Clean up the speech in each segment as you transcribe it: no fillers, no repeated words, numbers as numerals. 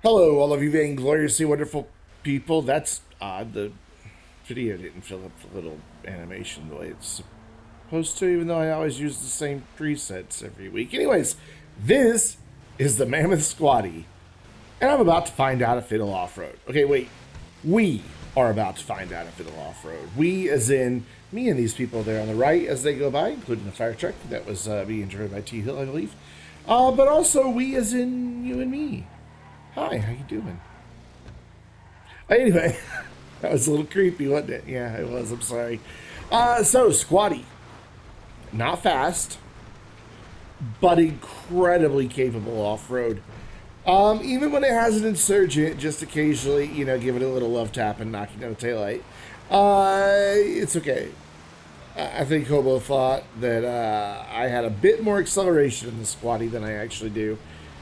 Hello, all of you vaingloriously wonderful people. That's odd. The video didn't fill up the little animation the way it's supposed to, even though I always use the same presets every week. Anyways, this is the Mammoth Squaddie, and I'm about to find out if it'll off-road. Okay, wait. We are about to find out if it'll off-road. We, as in me and these people there on the right as they go by, including the fire truck that was being driven by T. Hill, I believe. But also we, as in you and me. Hi, how you doing? Anyway, that was a little creepy, wasn't it? Yeah, it was. I'm sorry. So, Squaddie. Not fast, but incredibly capable off-road. Even when it has an insurgent, just occasionally, give it a little love tap and knocking out a taillight. It's okay. I think Hobo thought that I had a bit more acceleration in the Squaddie than I actually do.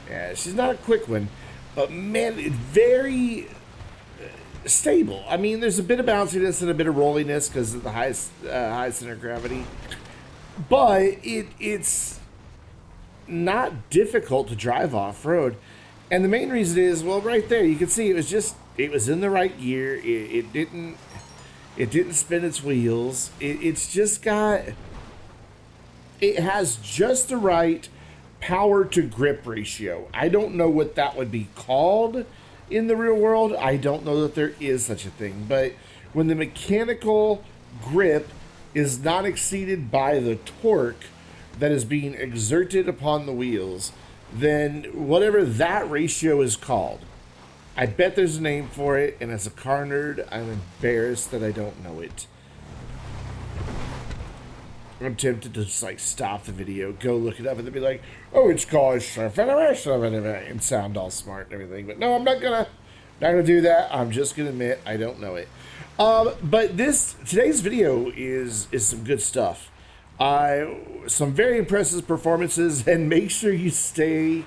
Yeah, she's not a quick one. But man, it's very stable. I mean, there's a bit of bounciness and a bit of rolliness because of the high center of gravity. But it's not difficult to drive off-road. And the main reason is, well, right there, you can see it was in the right gear. It didn't spin its wheels. It has just the right power to grip ratio. I don't know what that would be called in the real world. I don't know that there is such a thing. But when the mechanical grip is not exceeded by the torque that is being exerted upon the wheels, then whatever that ratio is called, I bet there's a name for it, and as a car nerd, I'm embarrassed that I don't know it. I'm tempted to just stop the video, go look it up, and then be like, oh, it's called and sound all smart and everything. But no, I'm not gonna do that. I'm just gonna admit I don't know it. But today's video is some good stuff. Some very impressive performances, and make sure you stay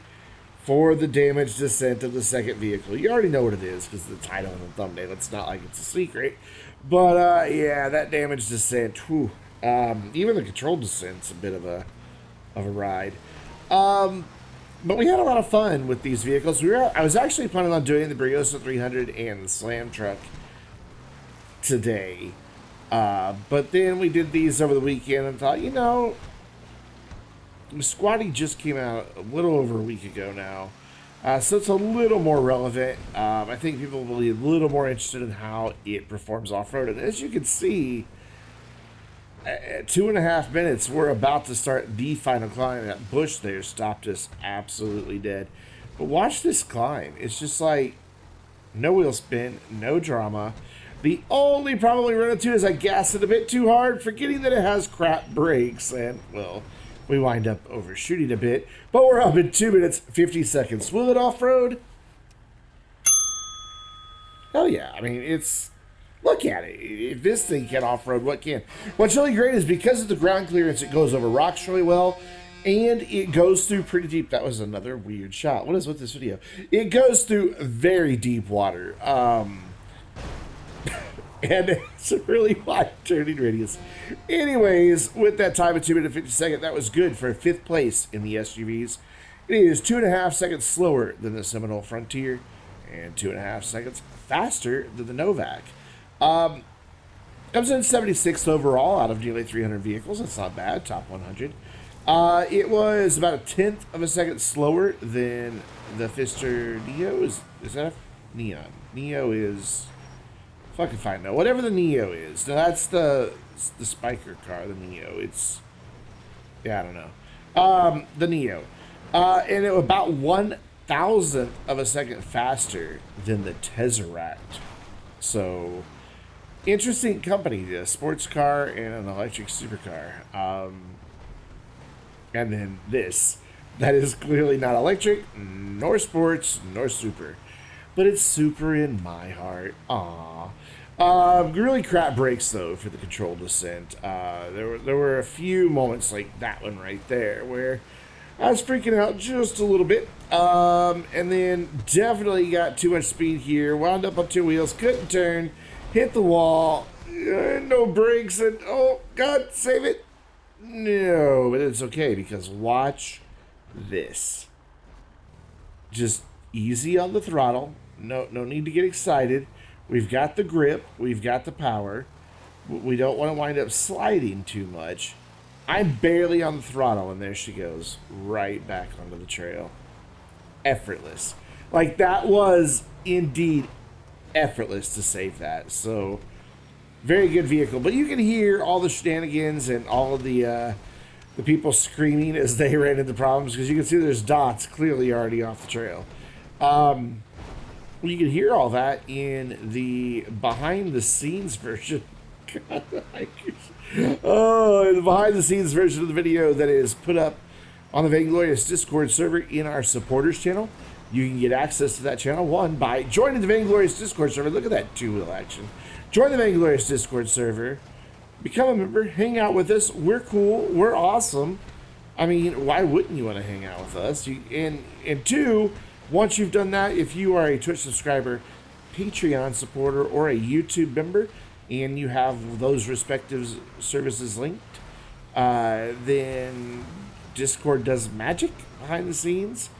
for the damage descent of the second vehicle. You already know what it is because of the title and the thumbnail. It's not like it's a secret. But yeah, that damage descent. Whew. Even the controlled descent's a bit of a ride. But we had a lot of fun with these vehicles. I was actually planning on doing the Briosa 300 and the Slam truck today. But then we did these over the weekend and thought, Squaddie just came out a little over a week ago now. So it's a little more relevant. I think people will be a little more interested in how it performs off-road. And as you can see, at 2.5 minutes, we're about to start the final climb. That bush there stopped us absolutely dead. But watch this climb. It's just like no wheel spin, no drama. The only problem we run into is I gassed it a bit too hard, forgetting that it has crap brakes. And, well, we wind up overshooting a bit. But we're up in 2 minutes, 50 seconds. Will it off-road? Hell yeah. I mean, look at it. If this thing can off-road, what can? What's really great is because of the ground clearance, it goes over rocks really well, and it goes through pretty deep. That was another weird shot. What is with this video? It goes through very deep water. And it's a really wide turning radius. Anyways, with that time of 2 minutes 50 seconds, that was good for 5th place in the SUVs. It is 2.5 seconds slower than the Seminole Frontier and 2.5 seconds faster than the Novak. Comes in 76th overall out of nearly 300 vehicles. That's not bad. Top 100. It was about 1/10 of a second slower than the Pfister Neo. Is that a Neon? Neo is... Fucking fine. No, whatever the Neo is. No, that's the Spiker car, the Neo. It's... Yeah, I don't know. The Neo. And it was about 1/1000th of a second faster than the Tesseract. So... Interesting company, a sports car and an electric supercar. And then this. That is clearly not electric, nor sports, nor super. But it's super in my heart. Aww. Really crap brakes, though, for the controlled descent. There were a few moments like that one right there where I was freaking out just a little bit. And then definitely got too much speed here. Wound up on 2 wheels, couldn't turn. Hit the wall, no brakes, and oh God, save it. No, but it's okay because watch this. Just Easy on the throttle. No need to get excited. We've got the grip. We've got the power. We don't want to wind up sliding too much. I'm barely on the throttle, and there she goes, right back onto the trail. Effortless. Like, that was indeed effortless to save that. So, very good vehicle. But you can hear all the shenanigans and all of the people screaming as they ran into problems, because you can see there's dots clearly already off the trail. You can hear all that in the behind-the-scenes version. Oh, the behind-the-scenes version of the video that is put up on the Vainglorious Discord server in our supporters channel. You can get access to that channel, one, by joining the Vainglorious Discord server. Look at that two-wheel action. Join the Vainglorious Discord server. Become a member. Hang out with us. We're cool. We're awesome. I mean, why wouldn't you want to hang out with us? And two, once you've done that, if you are a Twitch subscriber, Patreon supporter, or a YouTube member, and you have those respective services linked, then Discord does magic behind the scenes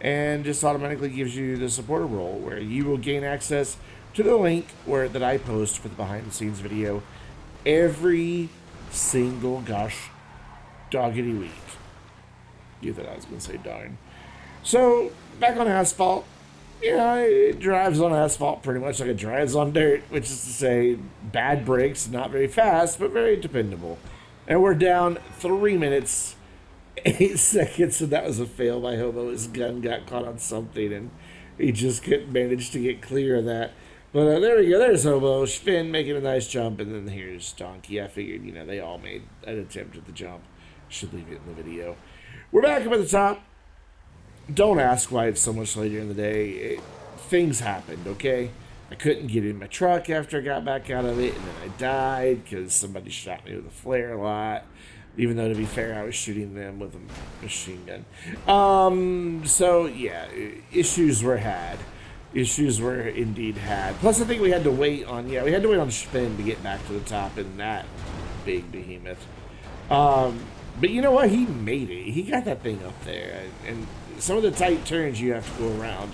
and just automatically gives you the supporter role, where you will gain access to the link that I post for the behind the scenes video every single gosh doggedy week. You thought I was going to say darn. So, back on asphalt. Yeah, it drives on asphalt pretty much like it drives on dirt, which is to say, bad brakes, not very fast, but very dependable. And we're down 3 minutes, 8 seconds, and that was a fail by Hobo. His gun got caught on something, and he just couldn't manage to get clear of that. But there we go, there's Hobo, Finn making a nice jump, and then here's Donkey. I figured, they all made an attempt at the jump. Should leave it in the video. We're back up at the top. Don't ask why it's so much later in the day. Things happened, okay? I couldn't get in my truck after I got back out of it, and then I died because somebody shot me with a flare a lot. Even though, to be fair, I was shooting them with a machine gun. So, yeah, issues were had. Issues were indeed had. Plus, I think we had to wait on Spin to get back to the top in that big behemoth. But you know what? He made it. He got that thing up there. And some of the tight turns you have to go around,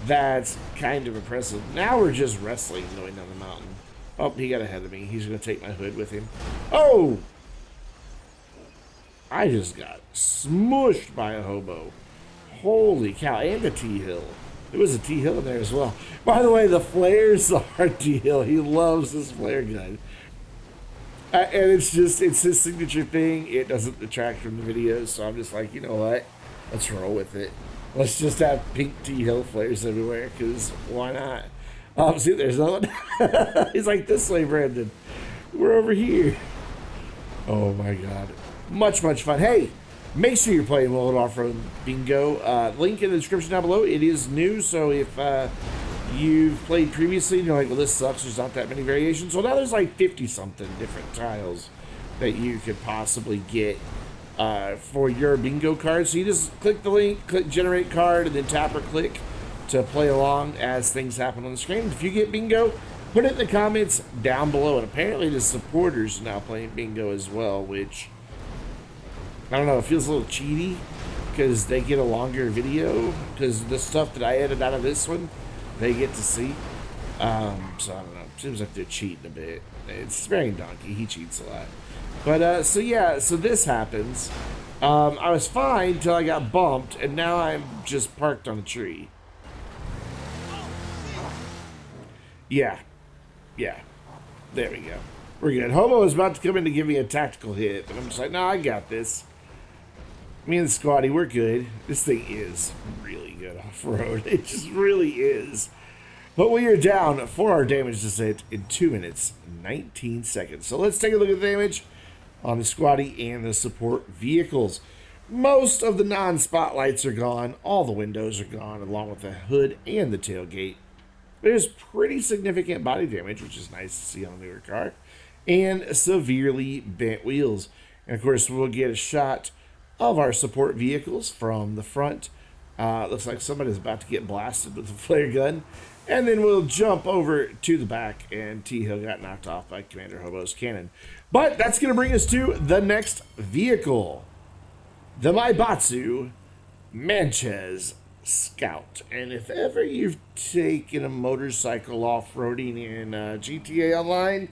that's kind of impressive. Now we're just wrestling going down the mountain. Oh, he got ahead of me. He's going to take my hood with him. Oh! I just got smushed by a Hobo. Holy cow. And a T-Hill. There was a T-Hill in there as well. By the way, the flares are T-Hill. He loves this flare gun. And it's his signature thing. It doesn't detract from the videos, so I'm just like, you know what? Let's roll with it. Let's just have pink T-Hill flares everywhere, because why not? See, there's another one. He's like, this way, Brandon. We're over here. Oh, my God. Much fun. Hey, make sure you're playing World Offroad Bingo. Link in the description down below. It is new, so if you've played previously and you're like, well, this sucks, there's not that many variations. Well, now there's like 50-something different tiles that you could possibly get for your bingo card. So you just click the link, click generate card, and then tap or click to play along as things happen on the screen. If you get bingo, put it in the comments down below. And apparently the supporters are now playing bingo as well, which, I don't know, it feels a little cheaty because they get a longer video, because the stuff that I edited out of this one, they get to see. So I don't know. Seems like they're cheating a bit. It's sparing Donkey. He cheats a lot. But so yeah, so this happens. I was fine till I got bumped, and now I'm just parked on a tree. Yeah. There we go. We're good. Hobo was about to come in to give me a tactical hit, but I'm just like, no, I got this. Me and Squaddie, we're good. This thing is really good off-road. It just really is. But we are down for our damage to sit in 2 minutes, 19 seconds. So let's take a look at the damage on the Squaddie and the support vehicles. Most of the non-spotlights are gone. All the windows are gone, along with the hood and the tailgate. There's pretty significant body damage, which is nice to see on a newer car, and severely bent wheels. And of course, we'll get a shot of our support vehicles from the front. Looks like somebody's about to get blasted with a flare gun. And then we'll jump over to the back, and T-Hill got knocked off by Commander Hobo's cannon. But that's going to bring us to the next vehicle. The Maibatsu Manchez Scout. And if ever you've taken a motorcycle off-roading in GTA Online,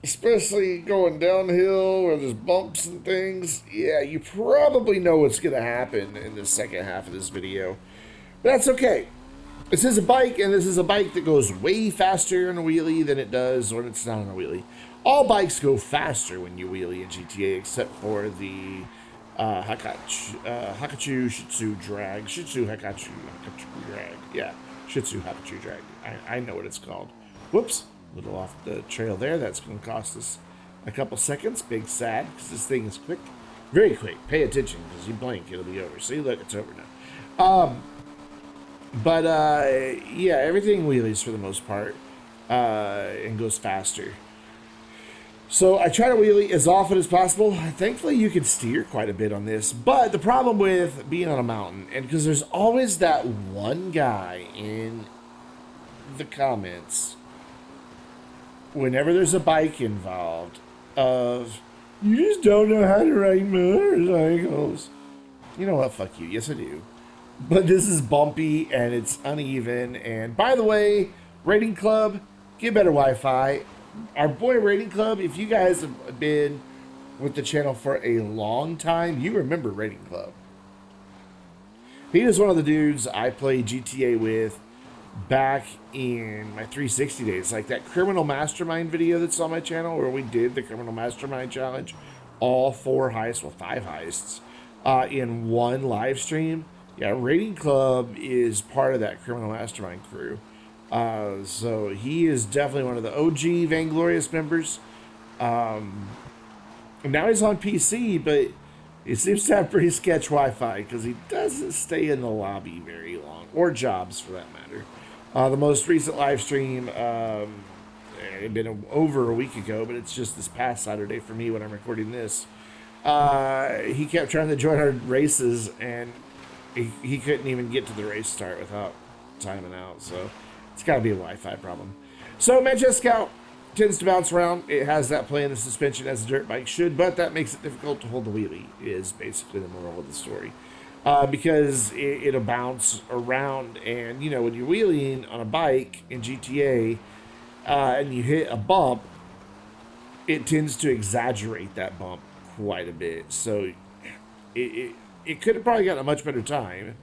especially going downhill where there's bumps and things, yeah, you probably know what's going to happen in the second half of this video. But that's okay. This is a bike, and this is a bike that goes way faster in a wheelie than it does when it's not on a wheelie. All bikes go faster when you wheelie in GTA, except for the Hakachu Shitsu Drag. Shitsu Hakachu Drag. Yeah, Shitsu Hakachu Drag. I know what it's called. Whoops. A little off the trail there. That's going to cost us a couple seconds. Big sad, because this thing is quick. Very quick. Pay attention, because you blink, it'll be over. See, look, it's over now. Yeah, everything wheelies for the most part, and goes faster. So I try to wheelie as often as possible. Thankfully, you can steer quite a bit on this. But the problem with being on a mountain, and because there's always that one guy in the comments, whenever there's a bike involved, of, you just don't know how to ride motorcycles. You know what? Fuck you. Yes, I do. But this is bumpy, and it's uneven. And by the way, Rating Club, get better Wi-Fi. Our boy Rating Club, if you guys have been with the channel for a long time, you remember Rating Club. He is one of the dudes I played GTA with back in my 360 days. Like that Criminal Mastermind video that's on my channel where we did the Criminal Mastermind Challenge. All 4 heists, well 5 heists, in one live stream. Yeah, Rating Club is part of that Criminal Mastermind crew. So he is definitely one of the OG Vainglorious members. And now he's on PC, but he seems to have pretty sketch Wi-Fi because he doesn't stay in the lobby very long, or jobs for that matter. The most recent live stream, it had been over a week ago, but it's just this past Saturday for me when I'm recording this. He kept trying to join our races, and he couldn't even get to the race start without timing out, so it's got to be a Wi-Fi problem. So Manchez Scout tends to bounce around. It has that play in the suspension as a dirt bike should, but that makes it difficult to hold the wheelie, is basically the moral of the story. Because it'll bounce around, and you know, when you're wheeling on a bike in GTA and you hit a bump, it tends to exaggerate that bump quite a bit. So it could have probably gotten a much better time,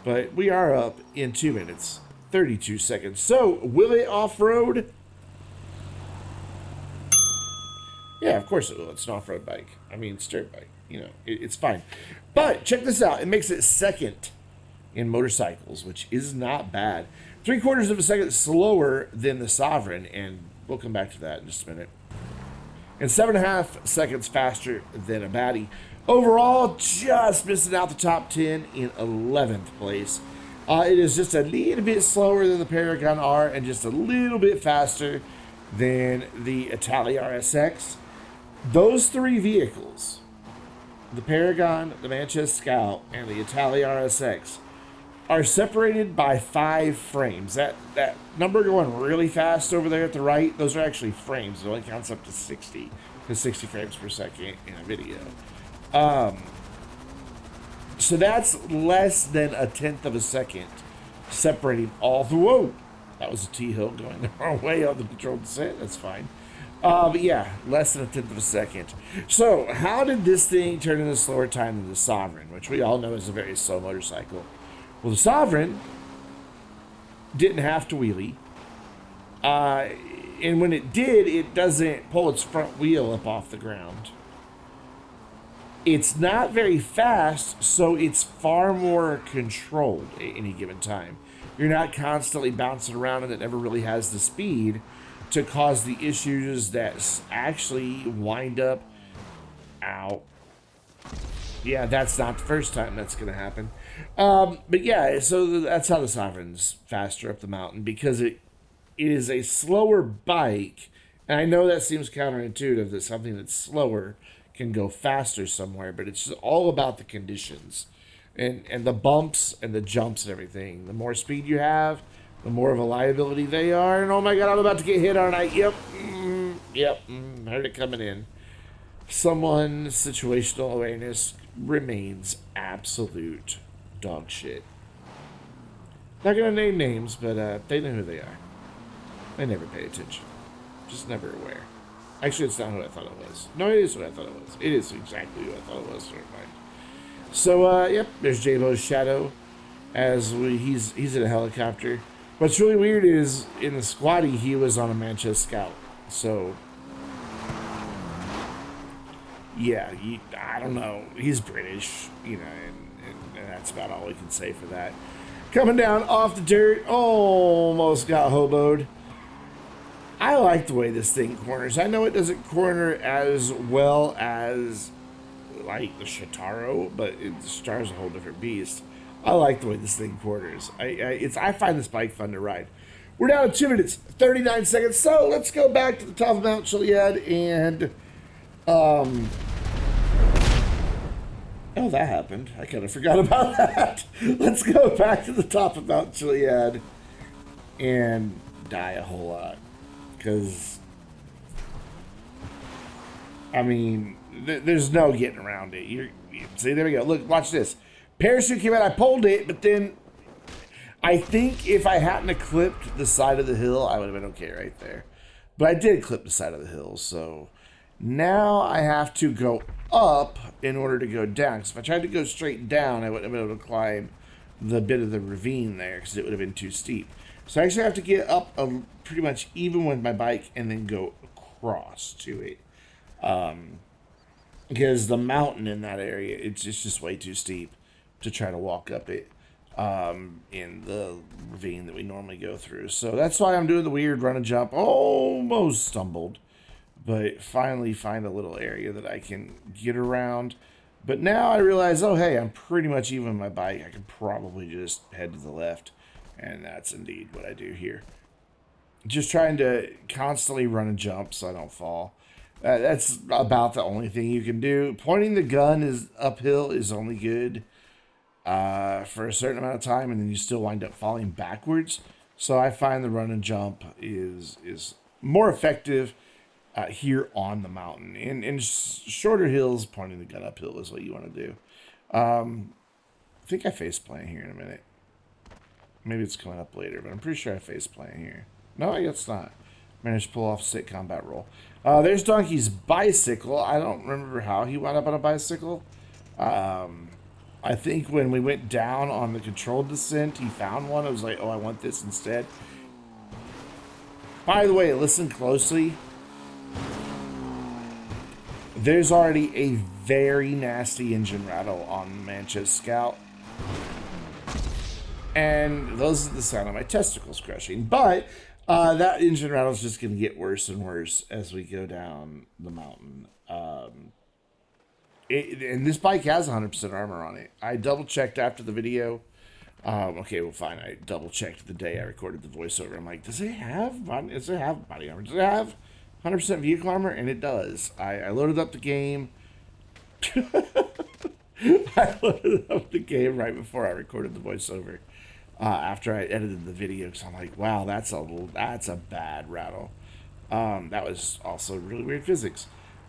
but we are up in 2 minutes 32 seconds. So will it off-road? Yeah, of course it will. It's an off-road bike. I mean, it's a dirt bike. You know, it's fine. But check this out. It makes it second in motorcycles, which is not bad. 3/4 of a second slower than the Sovereign, and we'll come back to that in just a minute. And 7.5 seconds faster than a Baddie. Overall, just missing out the top 10 in 11th place. It is just a little bit slower than the Paragon R and just a little bit faster than the Italia RSX. Those 3 vehicles, the Paragon, the Manchez Scout, and the Italia RSX, are separated by 5 frames. That number going really fast over there at the right, those are actually frames. It only counts up to 60, to 60 frames per second in a video. So that's less than 1/10 of a second separating all the... Whoa! That was a T-hill going the wrong way on the controlled descent. That's fine. But yeah, less than 1/10 of a second. So how did this thing turn in a slower time than the Sovereign, which we all know is a very slow motorcycle? Well, the Sovereign didn't have to wheelie. And when it did, it doesn't pull its front wheel up off the ground. It's not very fast, so it's far more controlled at any given time. You're not constantly bouncing around, and it never really has the speed to cause the issues that actually wind up out. Yeah, that's not the first time that's going to happen. But yeah, so that's how the Sovereign's faster up the mountain, because it is a slower bike. And I know that seems counterintuitive that something that's slower can go faster somewhere, but it's all about the conditions and the bumps and the jumps and everything. The more speed you have, the more of a liability they are. And oh my God, I'm about to get hit, aren't I? Yep, heard it coming in. Someone's situational awareness remains absolute dog shit. Not gonna name names, but they know who they are. They never pay attention. Just never aware. Actually, it's not who I thought it was. No, it is who I thought it was. It is exactly who I thought it was. Never mind. So, yep, there's J-Bo's shadow. He's in a helicopter. What's really weird is, in the Squaddie, he was on a Manchez Scout. So, yeah, I don't know. He's British, you know, and that's about all we can say for that. Coming down off the dirt, almost got hoboed. I like the way this thing corners. I know it doesn't corner as well as, like, the Shitaro, but the Shitaro's a whole different beast. I like the way this thing corners. I find this bike fun to ride. We're down to 2 minutes, 39 seconds, so let's go back to the top of Mount Chiliad and, oh, that happened. I kind of forgot about that. Let's go back to the top of Mount Chiliad and die a whole lot. Because, I mean, there's no getting around it. See, there we go. Look, watch this. Parachute came out, I pulled it, but then I think if I hadn't clipped the side of the hill, I would have been okay right there. But I did clip the side of the hill, so now I have to go up in order to go down. Because if I tried to go straight down, I wouldn't have been able to climb the bit of the ravine there because it would have been too steep. So I actually have to get up pretty much even with my bike and then go across to it. Because the mountain in that area, it's just way too steep to try to walk up it in the ravine that we normally go through. So that's why I'm doing the weird run and jump. Almost stumbled, but finally find a little area that I can get around. But now I realize, oh, hey, I'm pretty much even with my bike. I can probably just head to the left. And that's indeed what I do here. Just trying to constantly run and jump so I don't fall. That's about the only thing you can do. Pointing the gun is uphill is only good for a certain amount of time, and then you still wind up falling backwards. So I find the run and jump is more effective here on the mountain. In shorter hills, pointing the gun uphill is what you want to do. I think I face plant here in a minute. Maybe it's coming up later, but I'm pretty sure I face plant here. No, I guess not. Managed to pull off a sick combat roll. There's Donkey's bicycle. I don't remember how he wound up on a bicycle. I think when we went down on the controlled descent, he found one. I was like, oh, I want this instead. By the way, listen closely. There's already a very nasty engine rattle on the Manchez Scout. And those are the sound of my testicles crushing. But that engine rattle is just going to get worse and worse as we go down the mountain. And this bike has 100% armor on it. I double-checked after the video. Okay, well, fine. I double-checked the day I recorded the voiceover. I'm like, does it have body armor? Does it have 100% vehicle armor? And it does. I loaded up the game. I loaded up the game right before I recorded the voiceover. After I edited the video, because I'm like, wow, that's a bad rattle. That was also really weird physics.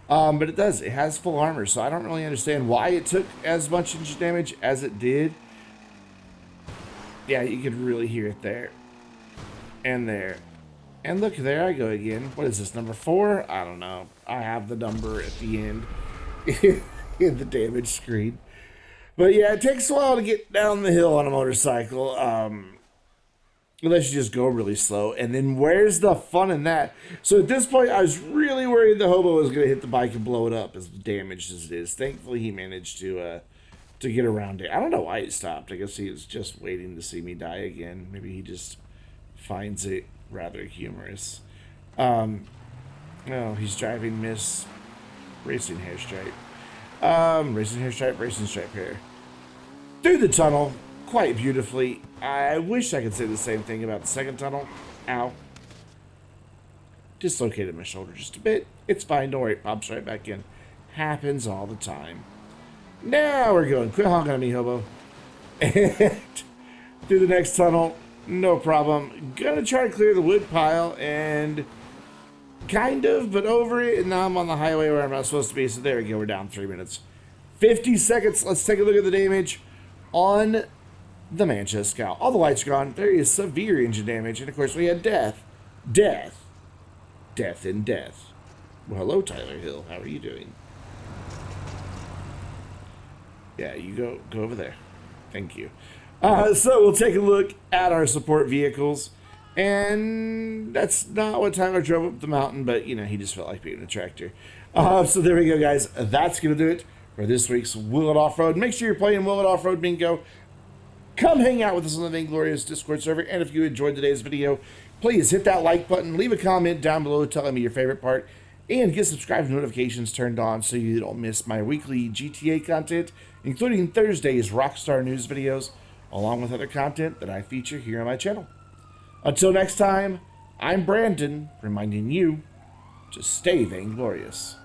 But it does. It has full armor, so I don't really understand why it took as much engine damage as it did. Yeah, you could really hear it there. And there. And look, there I go again. What is this, number 4? I don't know. I have the number at the end in the damage screen. But yeah, it takes a while to get down the hill on a motorcycle. Unless you just go really slow. And then where's the fun in that? So at this point, I was really worried the hobo was going to hit the bike and blow it up as damaged as it is. Thankfully, he managed to get around it. I don't know why he stopped. I guess he was just waiting to see me die again. Maybe he just finds it rather humorous. No, he's driving Miss Racing Hairstripe. Racing Hairstripe, Racing Stripe Hair. Through the tunnel, quite beautifully. I wish I could say the same thing about the second tunnel. Ow. Dislocated my shoulder just a bit. It's fine, don't worry, it pops right back in. Happens all the time. Now we're going. Quit honking at me, hobo. And through the next tunnel, no problem. Gonna try to clear the wood pile and kind of, but over it, and now I'm on the highway where I'm not supposed to be, so there we go, we're down 3 minutes. 50 seconds, let's take a look at the damage on the Manchez Scout. All the lights are gone. There is severe engine damage. And, of course, we had death. Death. Death and death. Well, hello, Tyler Hill. How are you doing? Yeah, you go over there. Thank you. So we'll take a look at our support vehicles. And that's not what Tyler drove up the mountain, but, you know, he just felt like being a tractor. So there we go, guys. That's going to do it for this week's Will It Off-Road. Make sure you're playing Will It Off-Road Bingo. Come hang out with us on the Vainglorious Discord server. And if you enjoyed today's video, please hit that like button. Leave a comment down below telling me your favorite part. And get subscribe notifications turned on so you don't miss my weekly GTA content, including Thursday's Rockstar News videos, along with other content that I feature here on my channel. Until next time, I'm Brandon, reminding you to stay vainglorious.